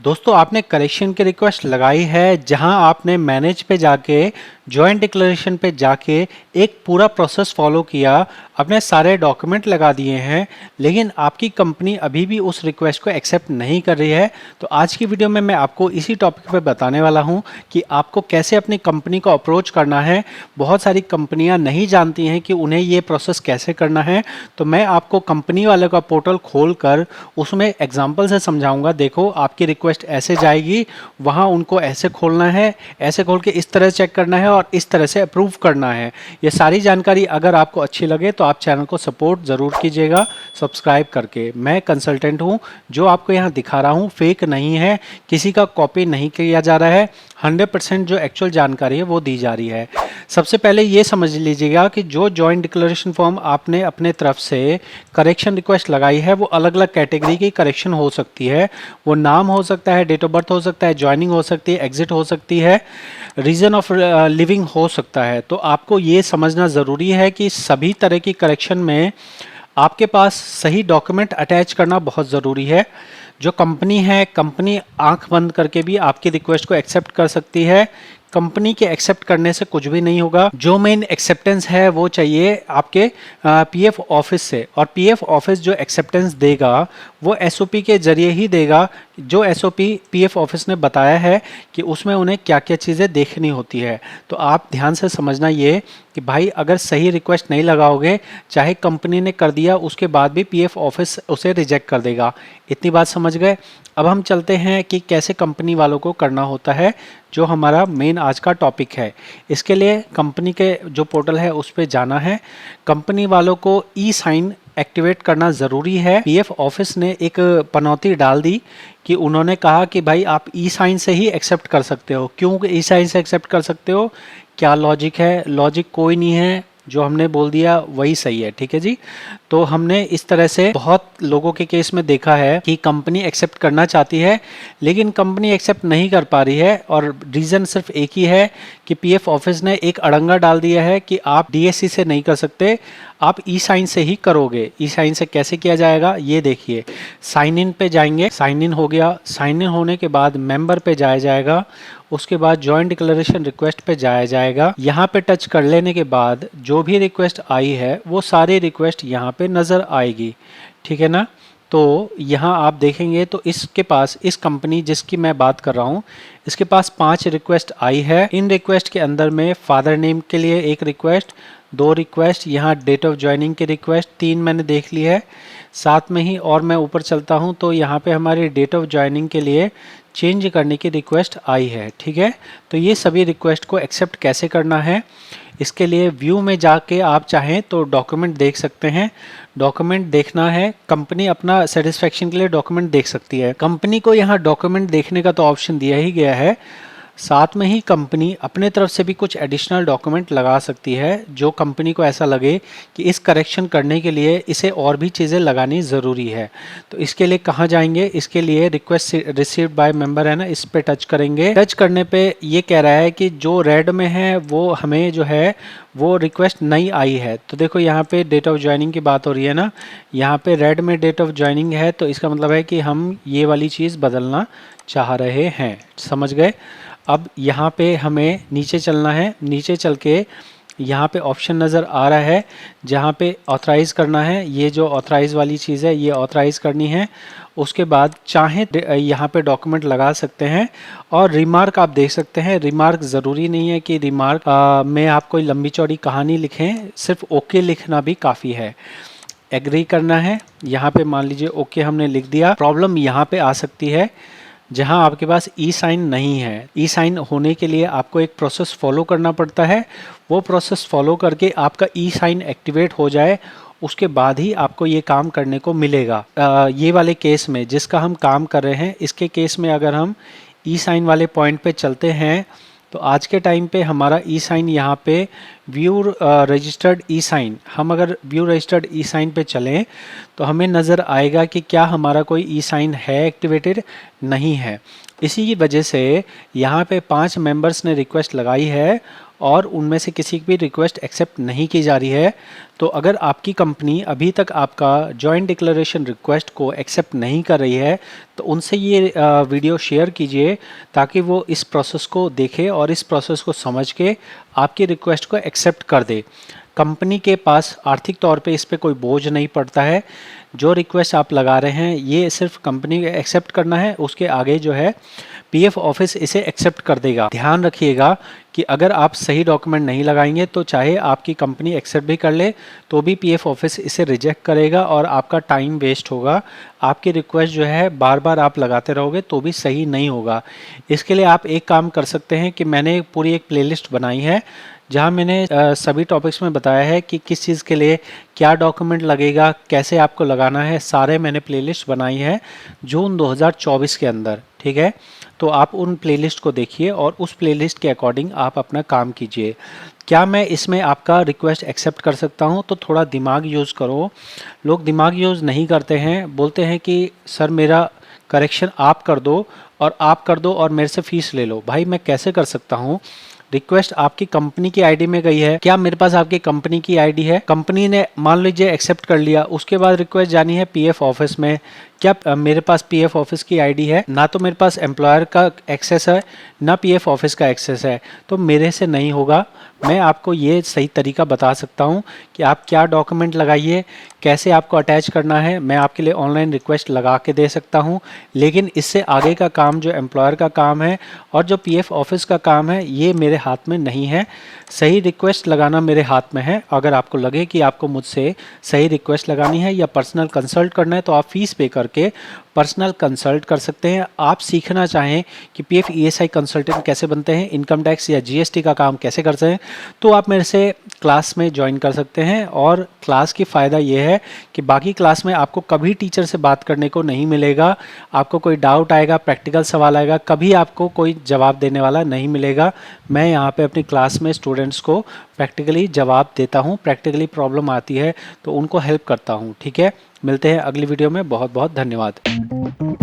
दोस्तों आपने करेक्शन की रिक्वेस्ट लगाई है जहां आपने मैनेज पे जाके जॉइंट डिक्लेरेशन पे जाके एक पूरा प्रोसेस फॉलो किया, अपने सारे डॉक्यूमेंट लगा दिए हैं, लेकिन आपकी कंपनी अभी भी उस रिक्वेस्ट को एक्सेप्ट नहीं कर रही है। तो आज की वीडियो में मैं आपको इसी टॉपिक पे बताने वाला हूं कि आपको कैसे अपनी कंपनी को अप्रोच करना है। बहुत सारी कंपनियां नहीं जानती हैं कि उन्हें ये प्रोसेस कैसे करना है, तो मैं आपको कंपनी वाले का पोर्टल खोल कर उसमें एग्जाम्पल से समझाऊंगा। देखो आपकी रिक्वेस्ट ऐसे जाएगी, वहाँ उनको ऐसे खोलना है, ऐसे खोल के इस तरह चेक करना है और इस तरह से अप्रूव करना है। ये सारी जानकारी अगर आपको अच्छी लगे तो आप चैनल को सपोर्ट ज़रूर कीजिएगा सब्सक्राइब करके। मैं कंसल्टेंट हूँ, जो आपको यहाँ दिखा रहा हूँ फेक नहीं है, किसी का कॉपी नहीं किया जा रहा है, 100% जो एक्चुअल जानकारी है वो दी जा रही है। सबसे पहले ये समझ लीजिएगा कि जो जॉइंट डिक्लेरेशन फॉर्म आपने अपने तरफ से करेक्शन रिक्वेस्ट लगाई है वो अलग अलग कैटेगरी की करेक्शन हो सकती है। वो नाम हो सकता है, डेट ऑफ बर्थ हो सकता है, ज्वाइनिंग हो सकती है, एग्जिट हो सकती है, रीजन ऑफ लिविंग हो सकता है। तो आपको ये समझना ज़रूरी है कि सभी तरह की करेक्शन में आपके पास सही डॉक्यूमेंट अटैच करना बहुत ज़रूरी है। जो कंपनी है, कंपनी आंख बंद करके भी आपकी रिक्वेस्ट को एक्सेप्ट कर सकती है। कंपनी के एक्सेप्ट करने से कुछ भी नहीं होगा। जो मेन एक्सेप्टेंस है वो चाहिए आपके पीएफ ऑफिस से, और पीएफ ऑफिस जो एक्सेप्टेंस देगा वो एसओपी के जरिए ही देगा। जो एसओपी पीएफ ऑफिस ने बताया है कि उसमें उन्हें क्या क्या चीज़ें देखनी होती है। तो आप ध्यान से समझना ये कि भाई अगर सही रिक्वेस्ट नहीं लगाओगे, चाहे कंपनी ने कर दिया उसके बाद भी पीएफ ऑफिस उसे रिजेक्ट कर देगा। इतनी बात समझ गए। अब हम चलते हैं कि कैसे कंपनी वालों को करना होता है, जो हमारा मेन आज का टॉपिक है। इसके लिए कंपनी के जो पोर्टल है उस पर जाना है। कंपनी वालों को ई साइन एक्टिवेट करना ज़रूरी है। पीएफ ऑफिस ने एक पनौती डाल दी कि उन्होंने कहा कि भाई आप ई साइन से ही एक्सेप्ट कर सकते हो। क्यों ई साइन से एक्सेप्ट कर सकते हो? क्या लॉजिक है? लॉजिक कोई नहीं है, जो हमने बोल दिया वही सही है। ठीक है जी। तो हमने इस तरह से बहुत लोगों के केस में देखा है कि कंपनी एक्सेप्ट करना चाहती है लेकिन कंपनी एक्सेप्ट नहीं कर पा रही है, और रीज़न सिर्फ एक ही है कि पीएफ ऑफिस ने एक अड़ंगा डाल दिया है कि आप डीएससी से नहीं कर सकते, आप ई साइन से ही करोगे। ई साइन से कैसे किया जाएगा ये देखिए। साइन इन पे जाएंगे, साइन इन हो गया। साइन इन होने के बाद मेंबर पे जाया जाएगा, उसके बाद जॉइंट डिक्लेरेशन रिक्वेस्ट पे जाया जाएगा। यहाँ पे टच कर लेने के बाद जो भी रिक्वेस्ट आई है वो सारी रिक्वेस्ट यहाँ पे नज़र आएगी। ठीक है ना। तो यहाँ आप देखेंगे तो इसके पास, इस कंपनी जिसकी मैं बात कर रहा हूँ, इसके पास 5 रिक्वेस्ट आई है। इन रिक्वेस्ट के अंदर में फादर नेम के लिए एक रिक्वेस्ट, 2 रिक्वेस्ट, यहाँ डेट ऑफ ज्वाइनिंग की रिक्वेस्ट 3 मैंने देख ली है। साथ में ही और मैं ऊपर चलता हूँ तो यहाँ पे हमारी डेट ऑफ ज्वाइनिंग के लिए चेंज करने की रिक्वेस्ट आई है। ठीक है। तो ये सभी रिक्वेस्ट को एक्सेप्ट कैसे करना है, इसके लिए व्यू में जाके आप चाहें तो डॉक्यूमेंट देख सकते हैं। डॉक्यूमेंट देखना है, कंपनी अपना सेटिस्फेक्शन के लिए डॉक्यूमेंट देख सकती है। कंपनी को यहाँ डॉक्यूमेंट देखने का तो ऑप्शन दिया ही गया है, साथ में ही कंपनी अपने तरफ से भी कुछ एडिशनल डॉक्यूमेंट लगा सकती है, जो कंपनी को ऐसा लगे कि इस करेक्शन करने के लिए इसे और भी चीज़ें लगानी ज़रूरी है। तो इसके लिए कहाँ जाएंगे? इसके लिए रिक्वेस्ट रिसीव्ड बाय मेंबर है ना, इस पे टच करेंगे। टच करने पे ये कह रहा है कि जो रेड में है वो हमें जो है वो रिक्वेस्ट नई आई है। तो देखो यहाँ पे डेट ऑफ ज्वाइनिंग की बात हो रही है ना, यहाँ पे रेड में डेट ऑफ ज्वाइनिंग है, तो इसका मतलब है कि हम ये वाली चीज़ बदलना चाह रहे हैं। समझ गए। अब यहाँ पे हमें नीचे चलना है। नीचे चल के यहाँ पे ऑप्शन नज़र आ रहा है जहाँ पे ऑथराइज करना है। ये जो ऑथराइज वाली चीज़ है ये ऑथराइज करनी है। उसके बाद चाहे यहाँ पे डॉक्यूमेंट लगा सकते हैं, और रिमार्क आप देख सकते हैं। रिमार्क ज़रूरी नहीं है कि रिमार्क में आप कोई लंबी चौड़ी कहानी लिखें, सिर्फ ओके लिखना भी काफ़ी है। एग्री करना है, यहाँ पे मान लीजिए ओके हमने लिख दिया। प्रॉब्लम यहाँ पे आ सकती है जहां आपके पास ई साइन नहीं है। ई साइन होने के लिए आपको एक प्रोसेस फॉलो करना पड़ता है। वो प्रोसेस फॉलो करके आपका ई साइन एक्टिवेट हो जाए, उसके बाद ही आपको ये काम करने को मिलेगा। ये वाले केस में जिसका हम काम कर रहे हैं, इसके केस में अगर हम ई साइन वाले पॉइंट पे चलते हैं तो आज के टाइम पे हमारा ई साइन यहाँ पे व्यू रजिस्टर्ड ई साइन, हम अगर व्यू रजिस्टर्ड ई साइन पे चलें तो हमें नज़र आएगा कि क्या हमारा कोई ई साइन है एक्टिवेटेड, नहीं है। इसी की वजह से यहाँ पे 5 मेंबर्स ने रिक्वेस्ट लगाई है और उनमें से किसी की भी रिक्वेस्ट एक्सेप्ट नहीं की जा रही है। तो अगर आपकी कंपनी अभी तक आपका जॉइंट डिक्लेरेशन रिक्वेस्ट को एक्सेप्ट नहीं कर रही है तो उनसे ये वीडियो शेयर कीजिए ताकि वो इस प्रोसेस को देखे और इस प्रोसेस को समझ के आपकी रिक्वेस्ट को एक्सेप्ट कर दे। कंपनी के पास आर्थिक तौर पे इस पे कोई बोझ नहीं पड़ता है। जो रिक्वेस्ट आप लगा रहे हैं ये सिर्फ कंपनी को एक्सेप्ट करना है, उसके आगे जो है पीएफ ऑफिस इसे एक्सेप्ट कर देगा। ध्यान रखिएगा कि अगर आप सही डॉक्यूमेंट नहीं लगाएंगे तो चाहे आपकी कंपनी एक्सेप्ट भी कर ले तो भी पीएफ ऑफिस इसे रिजेक्ट करेगा और आपका टाइम वेस्ट होगा। आपकी रिक्वेस्ट जो है बार बार आप लगाते रहोगे तो भी सही नहीं होगा। इसके लिए आप एक काम कर सकते हैं कि मैंने पूरी एक प्लेलिस्ट बनाई है जहाँ मैंने सभी टॉपिक्स में बताया है कि किस चीज़ के लिए क्या डॉक्यूमेंट लगेगा, कैसे आपको लगाना है, सारे मैंने प्लेलिस्ट बनाई है जून 2024 के अंदर। ठीक है, तो आप उन प्लेलिस्ट को देखिए और उस प्लेलिस्ट के अकॉर्डिंग आप अपना काम कीजिए। क्या मैं इसमें आपका रिक्वेस्ट एक्सेप्ट कर सकता हूं? तो थोड़ा दिमाग यूज़ करो। लोग दिमाग यूज़ नहीं करते हैं, बोलते हैं कि सर मेरा करेक्शन आप कर दो और मेरे से फीस ले लो। भाई मैं कैसे कर सकता हूँ? रिक्वेस्ट आपकी कंपनी की आईडी में गई है, क्या मेरे पास आपकी कंपनी की आईडी है? कंपनी ने मान लीजिए एक्सेप्ट कर लिया, उसके बाद रिक्वेस्ट जानी है पीएफ ऑफिस में, क्या मेरे पास पीएफ ऑफिस की आईडी है? ना तो मेरे पास एम्प्लॉयर का एक्सेस है ना पीएफ ऑफिस का एक्सेस है, तो मेरे से नहीं होगा। मैं आपको ये सही तरीका बता सकता हूँ कि आप क्या डॉक्यूमेंट लगाइए, कैसे आपको अटैच करना है, मैं आपके लिए ऑनलाइन रिक्वेस्ट लगा के दे सकता हूँ। लेकिन इससे आगे का काम जो एम्प्लॉयर का काम है और जो पीएफ ऑफिस का काम है ये मेरे हाथ में नहीं है। सही रिक्वेस्ट लगाना मेरे हाथ में है। अगर आपको लगे कि आपको मुझसे सही रिक्वेस्ट लगानी है या पर्सनल कंसल्ट करना है तो आप फीस पे करके पर्सनल कंसल्ट कर सकते हैं। आप सीखना चाहें कि पीएफ ईएसआई कंसल्टेंट कैसे बनते हैं, इनकम टैक्स या जीएसटी का काम कैसे करते हैं, तो आप मेरे से क्लास में ज्वाइन कर सकते हैं। और क्लास की फ़ायदा ये है कि बाकी क्लास में आपको कभी टीचर से बात करने को नहीं मिलेगा। आपको कोई डाउट आएगा, प्रैक्टिकल सवाल आएगा, कभी आपको कोई जवाब देने वाला नहीं मिलेगा। मैं यहाँ पे अपनी क्लास में स्टूडेंट्स को प्रैक्टिकली जवाब देता हूँ, प्रैक्टिकली प्रॉब्लम आती है तो उनको हेल्प करता हूँ। ठीक है, मिलते हैं अगली वीडियो में। बहुत बहुत धन्यवाद।